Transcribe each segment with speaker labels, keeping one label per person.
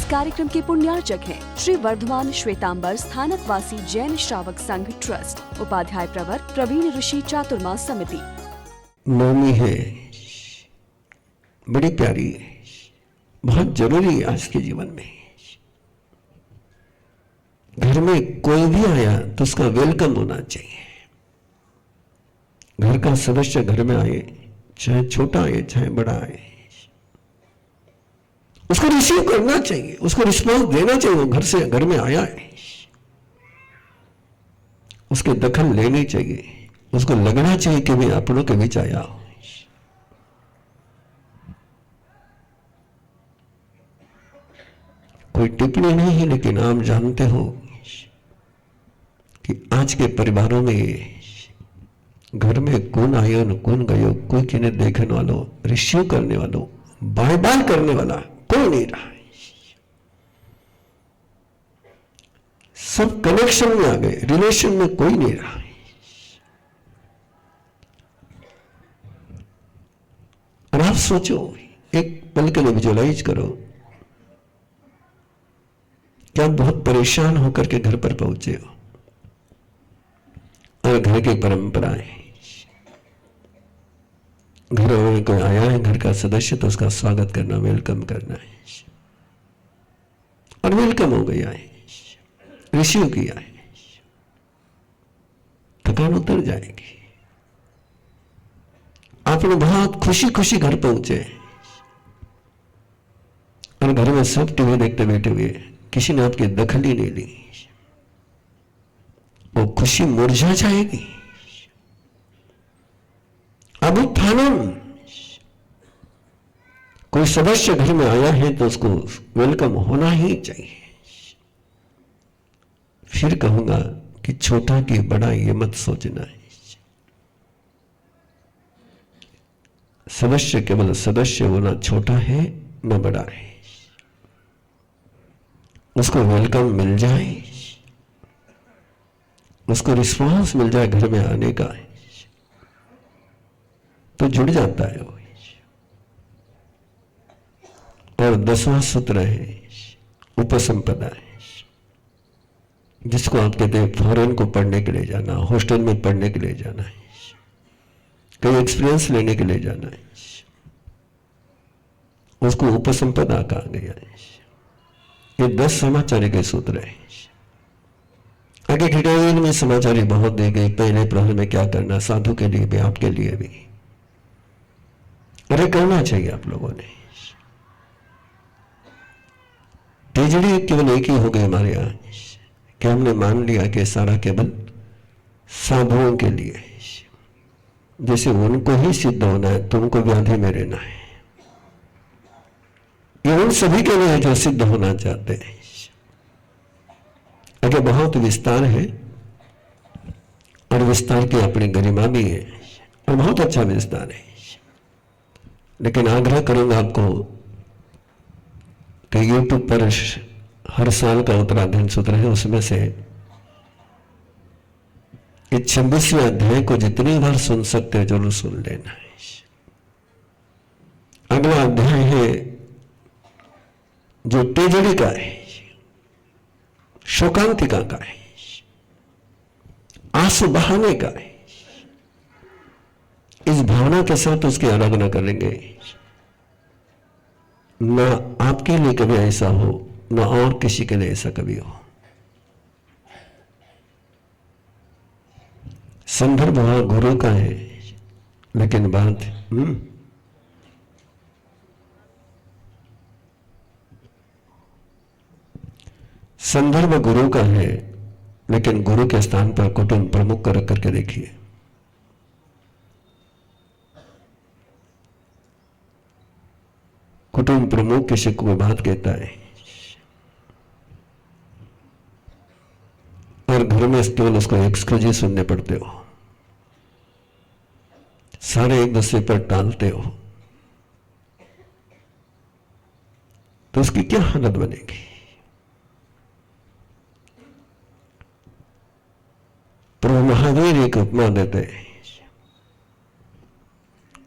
Speaker 1: कार्यक्रम के पुण्यार्चक हैं श्री वर्धमान श्वेतांबर स्थानकवासी जैन श्रावक संघ ट्रस्ट, उपाध्याय प्रवर प्रवीण ऋषि चातुर्मास समिति।
Speaker 2: नवमी है, बड़ी प्यारी है, बहुत जरूरी है आज के जीवन में। घर में कोई भी आया तो उसका वेलकम होना चाहिए। घर का सदस्य घर में आए, चाहे छोटा आए चाहे बड़ा आए, उसको रिसीव करना चाहिए, उसको रिस्पॉन्स देना चाहिए। वो घर से घर में आया है, उसके दखल लेनी चाहिए, उसको लगना चाहिए कि मैं अपनों के बीच आया हूं। कोई टिप्पणी नहीं है, लेकिन आप जानते हो कि आज के परिवारों में घर में कौन आयो न कौन गयो, कोई किन्हें देखने वालों, रिसीव करने वालों, बाय बाय करने वाला कोई नहीं रहा। सब कनेक्शन में आ गए, रिलेशन में कोई नहीं रहा। और आप सोचो, एक पल के लिए विजुअलाइज करो कि आप बहुत परेशान होकर के घर पर पहुंचे हो और घर की परंपराएं, घर में कोई आया है, घर का सदस्य, तो उसका स्वागत करना, वेलकम करना है। और वेलकम हो गया है, रिसीव किया है, थकान उतर जाएगी। आपने बहुत खुशी खुशी घर पहुंचे और घर में सब टीवी देखते बैठे हुए, किसी ने आपकी दखल ही नहीं ली, वो खुशी मुरझा जाएगी। अब उत्थानम, कोई सदस्य घर में आया है तो उसको वेलकम होना ही चाहिए। फिर कहूंगा कि छोटा कि बड़ा ये मत सोचना है। सदस्य केवल सदस्य, वो ना छोटा है ना बड़ा है। उसको वेलकम मिल जाए, उसको रिस्पॉन्स मिल जाए घर में आने का, तो जुड़ जाता है वो। और 10वां सूत्र है उपसंपदा है, जिसको आप कहते हैं फॉरेन को पढ़ने के लिए जाना, हॉस्टल में पढ़ने के लिए जाना है, कहीं एक्सपीरियंस लेने के लिए जाना है, उसको उपसंपदा कहा गया है। ये 10 समाचारी के सूत्र है। आगे डिटेल में समाचारी बहुत दे गए, पहले प्रहर में क्या करना, साधु के लिए भी आपके लिए भी। अरे करना चाहिए आप लोगों ने। तेजड़ी केवल एक ही हो गई हमारे यहां कि हमने मान लिया कि सारा केवल साधुओं के लिए, जैसे उनको ही सिद्ध होना है तो उनको व्याधि में रहना है। ये उन सभी के लिए जो सिद्ध होना चाहते हैं। अगर बहुत विस्तार है और विस्तार की अपनी गरिमा भी है और बहुत अच्छा विस्तार है, लेकिन आग्रह करूंगा आपको कि यूट्यूब पर हर साल का उत्तराधीन सूत्र है, उसमें से ये 26वें अध्याय को जितनी बार सुन सकते हो जरूर सुन लेना है। अगला अध्याय है जो तेजड़ी का है, शोकांतिका का है, आंसू बहाने का है। इस भावना के साथ उसकी आराधना करेंगे, न आपके लिए कभी ऐसा हो, न और किसी के लिए ऐसा कभी हो। संदर्भ वहां गुरु का है, लेकिन बात संदर्भ गुरु का है, लेकिन गुरु के स्थान पर कुटुंब प्रमुख को रख करके देखिए। कुटुंब प्रमुख किसी को बात कहता है और घर में केवल उसको एक्सक्यूज सुनने पड़ते हो, सारे एक दूसरे पर टालते हो, तो उसकी क्या हालत बनेगी। प्रभु महावीर एक उपमा देते हैं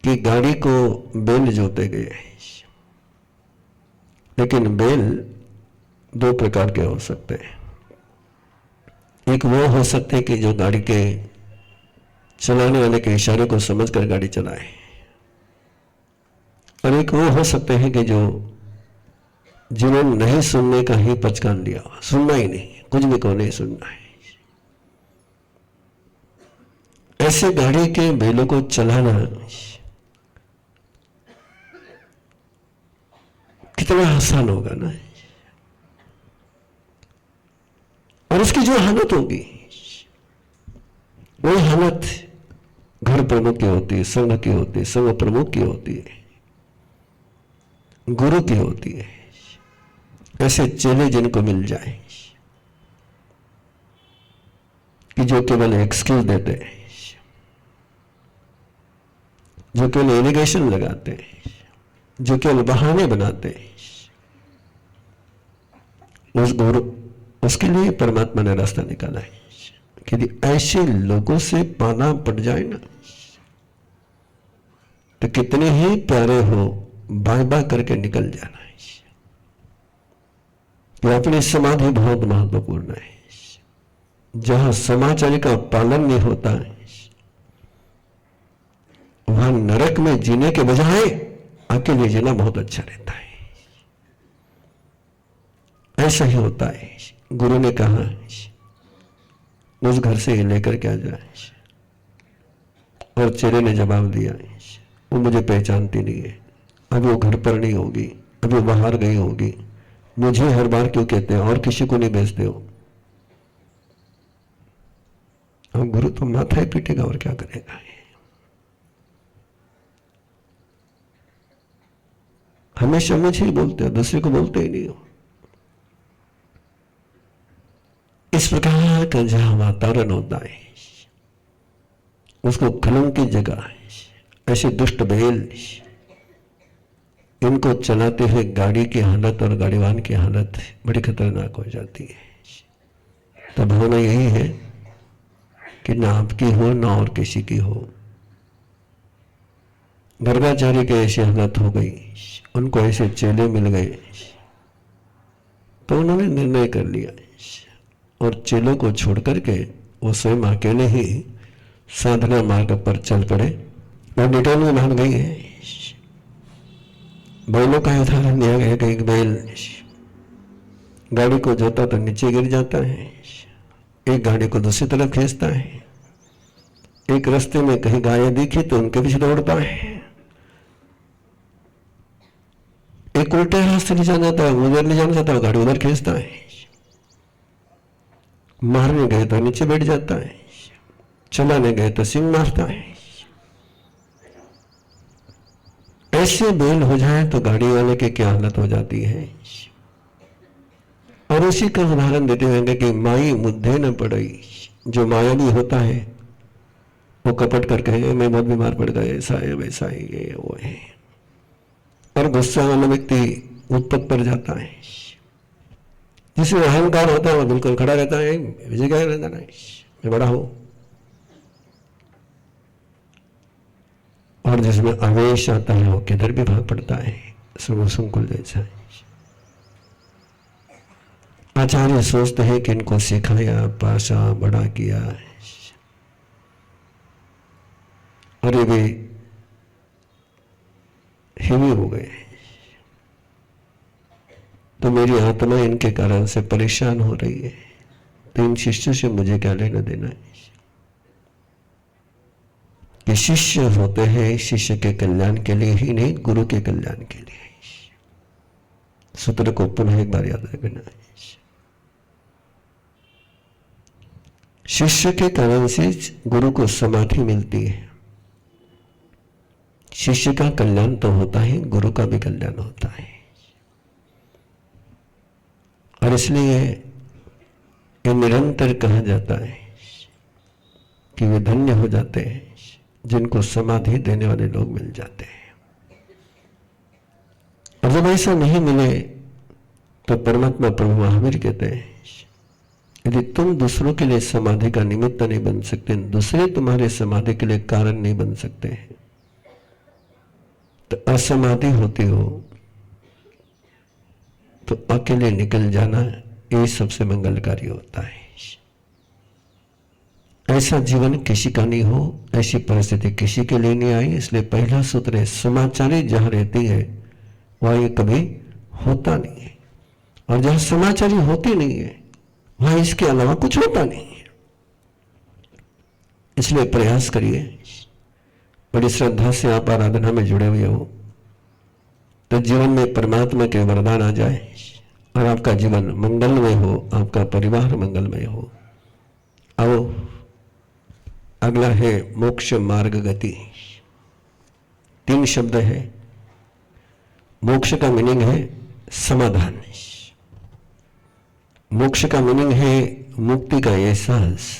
Speaker 2: कि गाड़ी को बैल जोते गए, लेकिन बैल दो प्रकार के हो सकते हैं। एक वो हो सकते हैं कि जो गाड़ी के चलाने वाले के इशारे को समझकर गाड़ी चलाए, और एक वो हो सकते हैं कि जो जिन्होंने नहीं सुनने का ही पचकान लिया, सुनना ही नहीं, कुछ भी को नहीं सुनना है। ऐसे गाड़ी के बैलों को चलाना कितना आसान होगा ना। और उसकी जो हालत होगी वही हालत घर प्रमुख की होती है, संघ की होती है, संघ प्रमुख की होती है, गुरु की होती है। ऐसे चेले जिनको मिल जाए कि जो केवल एक्सक्यूज देते हैं, जो केवल एलिगेशन लगाते हैं, जो केवल बहाने बनाते हैं, उस गुरु उसके लिए परमात्मा ने रास्ता निकाला है कि यदि ऐसे लोगों से पाना पड़ जाए ना तो कितने ही प्यारे हो बाय बाय करके निकल जाना है। तो अपनी समाधि बहुत महत्वपूर्ण है। जहां समाचार का पालन नहीं होता है वहां नरक में जीने के बजाय अकेले जीना बहुत अच्छा रहता है। ऐसा ही होता है। गुरु ने कहा उस घर से लेकर क्या जाए, और चेले ने जवाब दिया वो मुझे पहचानती नहीं है, अभी वो घर पर नहीं होगी, अभी वो बाहर गई होगी, मुझे हर बार क्यों कहते हैं और किसी को नहीं भेजते हो। अब गुरु तो माथा ही पीटेगा और क्या करेगा। हमेशा मुझे ही बोलते हो, दूसरे को बोलते ही नहीं हो। इस प्रकार का जहां वातावरण होता है उसको कलंक की जगह ऐसे दुष्ट बैल इनको चलाते हुए गाड़ी की हालत और गाड़ीवान की हालत बड़ी खतरनाक हो जाती है। तब होना यही है कि ना आपकी हो ना और किसी की हो। गर्गाचार्य की ऐसी हालत हो गई, उनको ऐसे चेले मिल गए तो उन्होंने निर्णय कर लिया और चेलों को छोड़ करके वो स्वयं अकेले ही साधना मार्ग पर चल पड़े और डिटेल में भाग गई है। बैलों का उदाहरण दिया गया कि एक बैल गाड़ी को जोता तो नीचे गिर जाता है, एक गाड़ी को दूसरी तरफ खींचता है, एक रास्ते में कहीं गायें दिखी तो उनके पीछे दौड़ता है, एक उल्टे रास्ते ले जाना चाहता है, उधर ले जाना चाहता है, गाड़ी उधर खींचता है, मारने गए तो नीचे बैठ जाता है, चलाने गए तो सिंह मारता है। ऐसे बैल हो जाए तो गाड़ी वाले की क्या हालत हो जाती है। और उसी का उदाहरण देते होंगे कि माई मुद्दे न पड़ई, जो मायावी होता है वो कपट करके मैं बहुत बीमार पड़ गया, ऐसा है वैसा है ये वो है, और गुस्सा वाला व्यक्ति उत्पत्त पर जाता है। जिसमें अहंकार होता है वो बिल्कुल खड़ा रहता है, विजय क्या रहता है, मैं बड़ा हूं। और जिसमें आवेश आता है वो किधर भी भाग पड़ता है, संकुल जैसा है। आचार्य सोचते हैं कि इनको सिखाया, पाशा, बड़ा किया और ये भी हेवी हो गए, तो मेरी आत्मा इनके कारण से परेशान हो रही है, तो इन शिष्यों से मुझे क्या लेना देना है। कि शिष्य होते हैं शिष्य के कल्याण के लिए ही नहीं, गुरु के कल्याण के लिए। सूत्र को पुनः एक बार याद रखना है। शिष्य के कारण से गुरु को समाधि मिलती है। शिष्य का कल्याण तो होता है, गुरु का भी कल्याण होता है। और इसलिए ये निरंतर कहा जाता है कि वे धन्य हो जाते हैं जिनको समाधि देने वाले लोग मिल जाते हैं। और जब ऐसा नहीं मिले तो परमात्मा प्रभु महावीर कहते हैं यदि तुम दूसरों के लिए समाधि का निमित्त नहीं बन सकते, दूसरे तुम्हारे समाधि के लिए कारण नहीं बन सकते हैं, तो असमाधि होती हो तो अकेले निकल जाना ये सबसे मंगलकारी होता है। ऐसा जीवन किसी का नहीं हो, ऐसी परिस्थिति किसी के लिए नहीं आई। इसलिए पहला सूत्र है, समाचारी जहां रहती है वहां ये कभी होता नहीं है, और जहां समाचारी होती नहीं है वहां इसके अलावा कुछ होता नहीं है। इसलिए प्रयास करिए, बड़ी श्रद्धा से आप आराधना में जुड़े हुए हो तो जीवन में परमात्मा के वरदान आ जाए और आपका जीवन मंगलमय हो, आपका परिवार मंगलमय हो। आओ, अगला है मोक्ष मार्ग गति। 3 शब्द है। मोक्ष का मीनिंग है समाधान, मोक्ष का मीनिंग है मुक्ति का एहसास,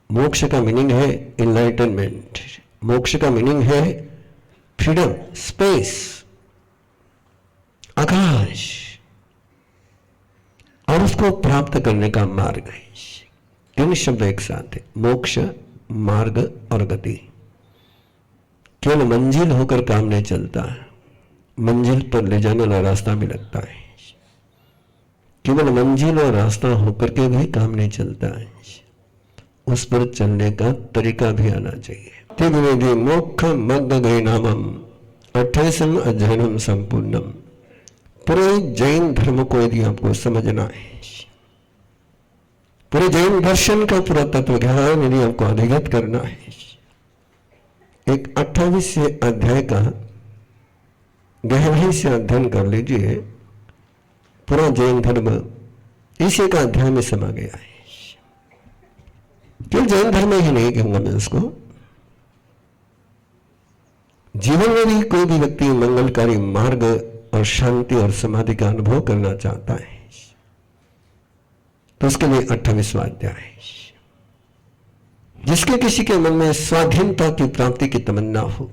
Speaker 2: मोक्ष का मीनिंग है इनलाइटनमेंट, मोक्ष का मीनिंग है फ्रीडम, स्पेस, आकाश, और उसको प्राप्त करने का मार्ग है। 3 शब्द एक साथ है, मोक्ष, मार्ग और गति। केवल मंजिल होकर काम नहीं चलता, मंजिल पर ले जाने वाला रास्ता भी लगता है। केवल मंजिल और रास्ता होकर के भी काम नहीं चलता है, उस पर चलने का तरीका भी आना चाहिए। तिग्विधि मोक्ष मग्ग गई नामम 28वें अध्ययनम संपूर्णम। पूरे जैन धर्म को यदि आपको समझना है, पूरे जैन दर्शन का पूरा तत्व ज्ञान यदि आपको अधिगत करना है, एक 28वें अध्याय का गहराई से अध्ययन कर लीजिए। पूरा जैन धर्म इसी का अध्याय में समा गया है। केवल जैन धर्म ही नहीं कहूंगा मैं उसको, जीवन में भी कोई भी व्यक्ति मंगलकारी मार्ग और शांति और समाधि का अनुभव करना चाहता है तो उसके लिए 28वां अध्याय है। जिसके किसी के मन में स्वाधीनता की प्राप्ति की तमन्ना हो,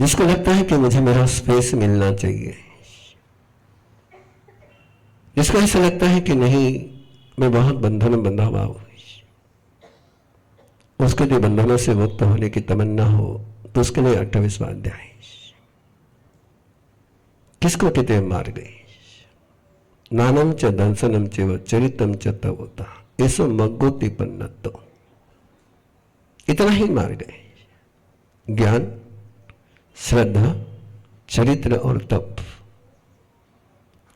Speaker 2: जिसको लगता है कि मुझे मेरा स्पेस मिलना चाहिए, जिसको ऐसा लगता है कि नहीं मैं बहुत बंधन में बंधा हुआ हूं, उसके लिए बंधनों से मुक्त होने की तमन्ना हो तो उसके लिए 28वां अध्याय। किसको कहते हैं मार्ग? नानम च दंसनम च चरितम च तवोता ऐसो मग्गोति पन्नतो। इतना ही मार्ग है, ज्ञान, श्रद्धा, चरित्र और तप।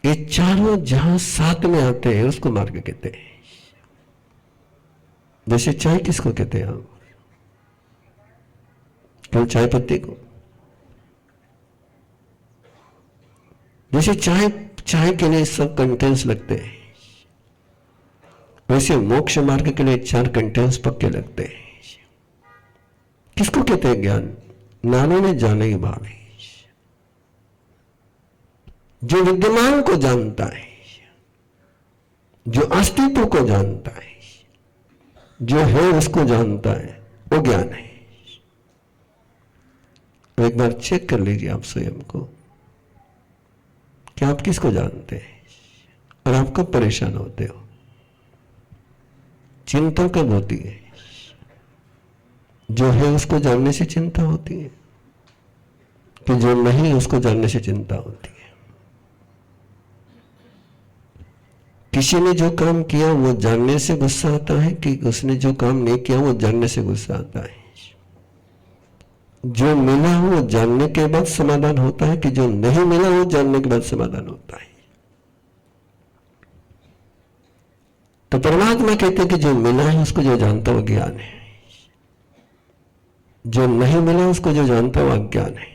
Speaker 2: ये चारों जहां साथ में आते हैं उसको मार्ग कहते हैं। जैसे चाय किसको कहते हैं आप? केवल चाय पत्ती को? जैसे चाय के लिए सब कंटेंट्स लगते हैं, वैसे मोक्ष मार्ग के लिए 4 कंटेंट्स पक्के लगते हैं। किसको कहते हैं ज्ञान? नानों ने जाने ही भाव है, जो विद्यमान को जानता है, जो अस्तित्व को जानता है, जो है उसको जानता है, वो ज्ञान है। एक बार चेक कर लीजिए आप स्वयं को, क्या आप किसको जानते हैं और आप कब परेशान होते हो? चिंता कब होती है? जो है उसको जानने से चिंता होती है कि जो नहीं उसको जानने से चिंता होती है? किसी ने जो काम किया वो जानने से गुस्सा आता है कि उसने जो काम नहीं किया वो जानने से गुस्सा आता है? जो मिला वो जानने के बाद समाधान होता है कि जो नहीं मिला वो जानने के बाद समाधान होता है? तो परमात्मा कहते हैं कि जो मिला है उसको जो जानता वो ज्ञान है, जो नहीं मिला उसको जो जानता वो अज्ञान है।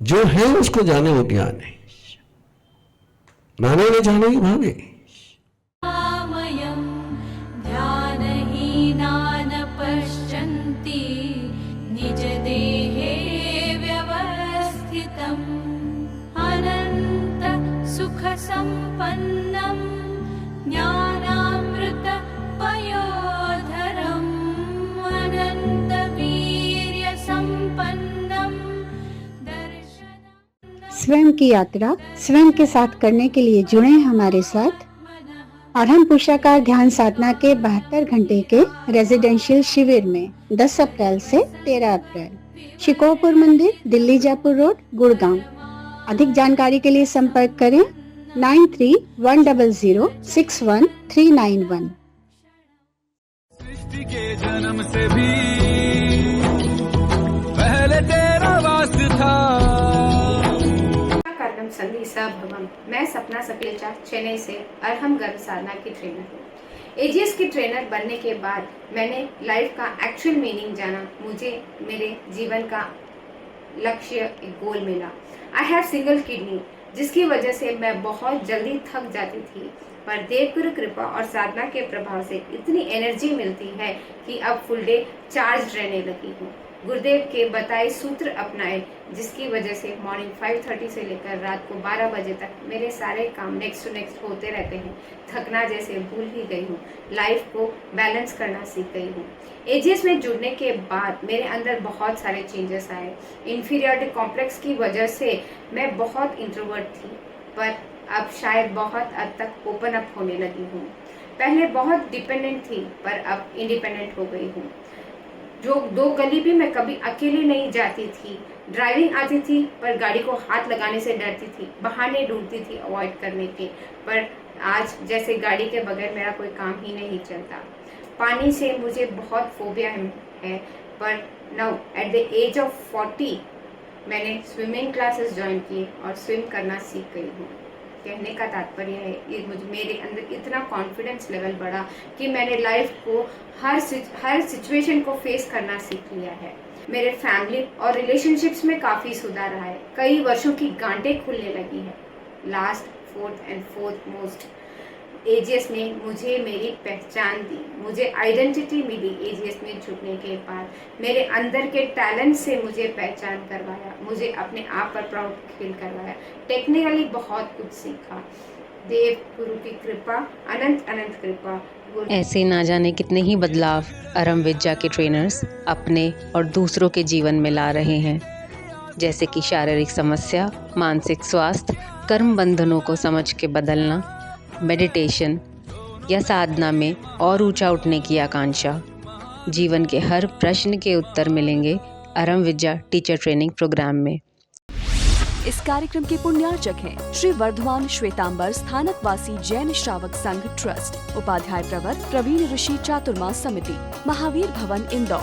Speaker 2: जो है उसको जाने वो ज्ञान है। नाने ने जाने ही भावे।
Speaker 3: ध्यानहीनान पश्यन्ति निज देहे व्यवस्थितम् अनंत सुख संपन्नम ज्ञानामृत पयोधरम् अनंत वीर्य संपन्नम दर्शनम।
Speaker 4: स्वयं की यात्रा स्वयं के साथ करने के लिए जुड़े हमारे साथ और हम पुरुषाकार ध्यान साधना के 72 घंटे के रेजिडेंशियल शिविर में 10 अप्रैल से 13 अप्रैल शिकोहपुर मंदिर, दिल्ली जयपुर रोड, गुड़गांव। अधिक जानकारी के लिए संपर्क करें 9310061391।
Speaker 5: सृष्टि के जन्म से भी पहले तेरा वास्ता था।
Speaker 6: कार्यक्रम संधि सभवम। मैं सपना सकेचा चेन्नई से अरहम गर्भ साधना की ट्रेनर हूँ। एजीएस की ट्रेनर बनने के बाद मैंने लाइफ का एक्चुअल मीनिंग जाना। मुझे मेरे जीवन का लक्ष्य, एक गोल मिला। आई हैव सिंगल किडनी, जिसकी वजह से मैं बहुत जल्दी थक जाती थी, पर देवगुरु कृपा और साधना के प्रभाव से इतनी एनर्जी मिलती है कि अब फुल डे चार्ज रहने लगी हूँ। गुरुदेव के बताए सूत्र अपनाए, जिसकी वजह से मॉर्निंग 5:30 से लेकर रात को 12 बजे तक मेरे सारे काम नेक्स्ट टू नेक्स्ट होते रहते हैं। थकना जैसे भूल ही गई हूँ, लाइफ को बैलेंस करना सीख गई हूँ। एजीएस में जुड़ने के बाद मेरे अंदर बहुत सारे चेंजेस आए। इन्फीरियरिटी कॉम्प्लेक्स की वजह से मैं बहुत इंट्रोवर्ट थी, पर अब शायद बहुत हद तक ओपन अप होने लगी हूँ। पहले बहुत डिपेंडेंट थी, पर अब इंडिपेंडेंट हो गई हूँ। जो 2 गली भी मैं कभी अकेले नहीं जाती थी। ड्राइविंग आती थी, पर गाड़ी को हाथ लगाने से डरती थी, बहाने ढूंढती थी अवॉइड करने के। पर आज जैसे गाड़ी के बगैर मेरा कोई काम ही नहीं चलता। पानी से मुझे बहुत फोबिया है, पर now at the age of 40 मैंने स्विमिंग क्लासेस ज्वाइन किए और स्विम करना सीख गई हूँ। कहने का तात्पर्य है, ये मेरे अंदर इतना कॉन्फिडेंस लेवल बढ़ा कि मैंने लाइफ को हर सिचुएशन को फेस करना सीख लिया है। मेरे फैमिली और रिलेशनशिप्स में काफ़ी सुधार रहा है। कई वर्षों की गांठें खुलने लगी है। Last 4th and 4th most AGS ने मुझे मेरी पहचान दी, मुझे आइडेंटिटी मिली। एजीएस में जुड़ने के बाद मेरे अंदर के टैलेंट से मुझे पहचान करवाया, मुझे अपने आप पर प्राउड फील करवाया। टेक्निकली बहुत कुछ सीखा। देव गुरु की कृपा, अनंत अनंत कृपा।
Speaker 7: ऐसे ना जाने कितने ही बदलाव अरहम विद्या के ट्रेनर्स अपने और दूसरों के जीवन में ला रहे हैं, जैसे कि शारीरिक समस्या, मानसिक स्वास्थ्य, कर्म बंधनों को समझ के बदलना, मेडिटेशन या साधना में और ऊंचा उठने की आकांक्षा। जीवन के हर प्रश्न के उत्तर मिलेंगे अरहम विद्या टीचर ट्रेनिंग प्रोग्राम में।
Speaker 1: इस कार्यक्रम के पुण्यार्चक हैं श्री वर्धमान श्वेतांबर स्थानकवासी जैन श्रावक संघ ट्रस्ट, उपाध्याय प्रवर प्रवीण ऋषि चातुर्मास समिति, महावीर भवन, इंदौर।